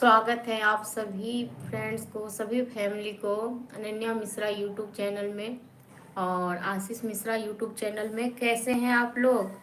स्वागत है आप सभी फ्रेंड्स को, सभी फैमिली को अनन्या मिश्रा यूट्यूब चैनल में और आशीष मिश्रा यूट्यूब चैनल में। कैसे हैं आप लोग?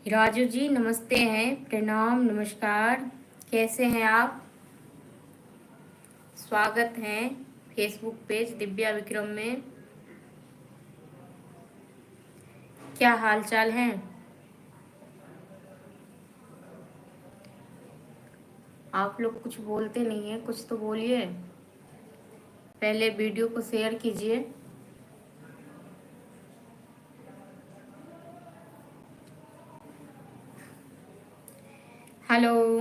राजू जी नमस्ते हैं, प्रणाम, नमस्कार। कैसे हैं आप? स्वागत है फेसबुक पेज दिव्या विक्रम में। क्या हाल चाल है? आप लोग कुछ बोलते नहीं हैं, कुछ तो बोलिए। पहले वीडियो को शेयर कीजिए। हेलो,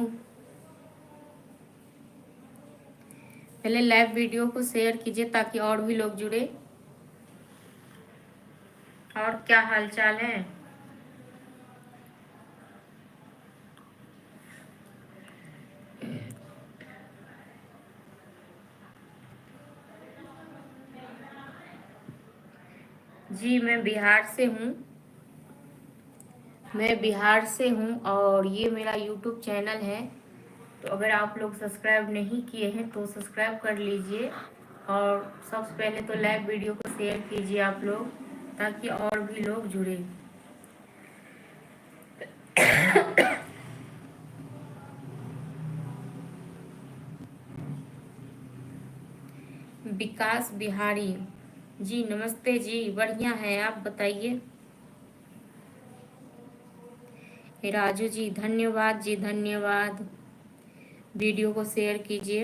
पहले लाइव वीडियो को शेयर कीजिए ताकि और भी लोग जुड़े। और क्या हाल चाल है? जी मैं बिहार से हूँ। और ये मेरा यूट्यूब चैनल है। तो अगर आप लोग सब्सक्राइब नहीं किए हैं तो सब्सक्राइब कर लीजिए। और सबसे पहले तो लाइव वीडियो को शेयर कीजिए आप लोग, ताकि और भी लोग जुड़े। विकास बिहारी जी नमस्ते जी, बढ़िया है, आप बताइए। राजू जी धन्यवाद जी, धन्यवाद। वीडियो को शेयर कीजिए।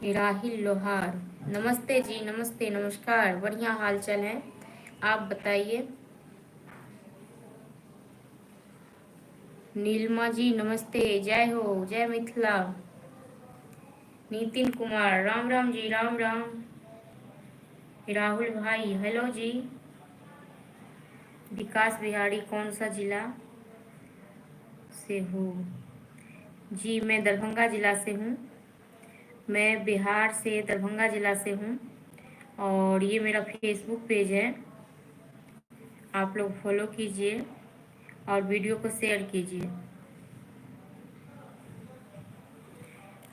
राहिल लोहार नमस्ते जी, नमस्ते, नमस्कार, बढ़िया हाल चाल है, आप बताइए। नीलमा जी नमस्ते, जय हो, जय मिथिला। नितिन कुमार राम राम जी, राम राम। राहुल भाई हेलो जी। विकास बिहारी कौन सा जिला से हो? जी मैं दरभंगा जिला से हूँ। मैं बिहार से दरभंगा जिला से हूँ। और ये मेरा फेसबुक पेज है, आप लोग फॉलो कीजिए और वीडियो को शेयर कीजिए।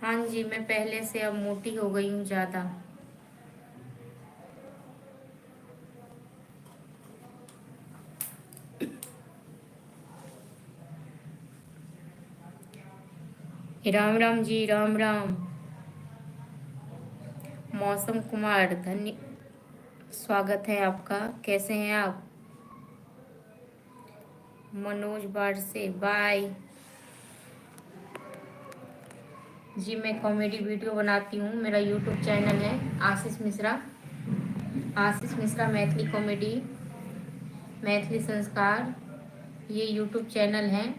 हाँ जी, मैं पहले से अब मोटी हो गई हूँ ज़्यादा। राम राम जी, राम राम। मौसम कुमार धन्य स्वागत है आपका, कैसे हैं आप? मनोज बाढ़ से बाय जी। मैं कॉमेडी वीडियो बनाती हूँ, मेरा यूट्यूब चैनल है आशीष मिश्रा। आशीष मिश्रा मैथिली कॉमेडी, मैथिली संस्कार, ये यूट्यूब चैनल है।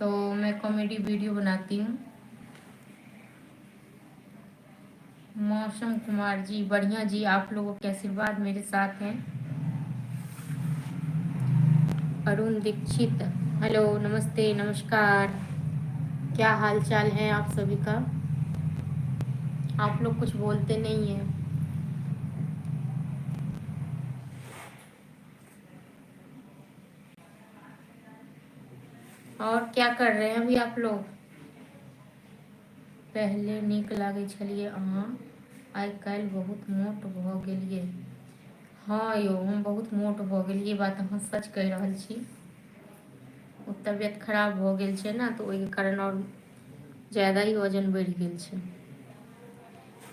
तो मैं कॉमेडी वीडियो बनाती हूँ। मौसम कुमार जी बढ़िया जी, आप लोगों के आशीर्वाद मेरे साथ हैं। अरुण दीक्षित हेलो, नमस्ते, नमस्कार। क्या हाल चाल है आप सभी का? आप लोग कुछ बोलते नहीं हैं। और क्या कर रहे हैं अभी आप लोग? पहले नीक लागे छलिए अहाँ, आइ काल्हि बहुत मोट भऽ गेलिए। हाँ यौ, हम बहुत मोट भऽ गेलिए, बात अहाँ सच कहि रहल छी। ओ तबियत खराब भऽ गेल छै ने, तो ओहि कारण और ज़्यादा ही वजन बढ़ि गेल छै।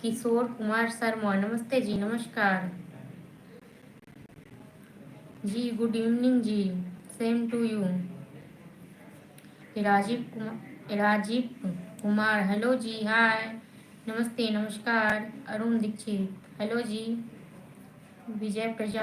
किशोर कुमार शर्मा नमस्ते जी, नमस्कार जी, गुड इवनिंग जी, same to you. Rajiv Kumar, hello जी, हाय, नमस्ते, नमस्कार। अरुण दीक्षित, हेलो जी। विजय प्रजा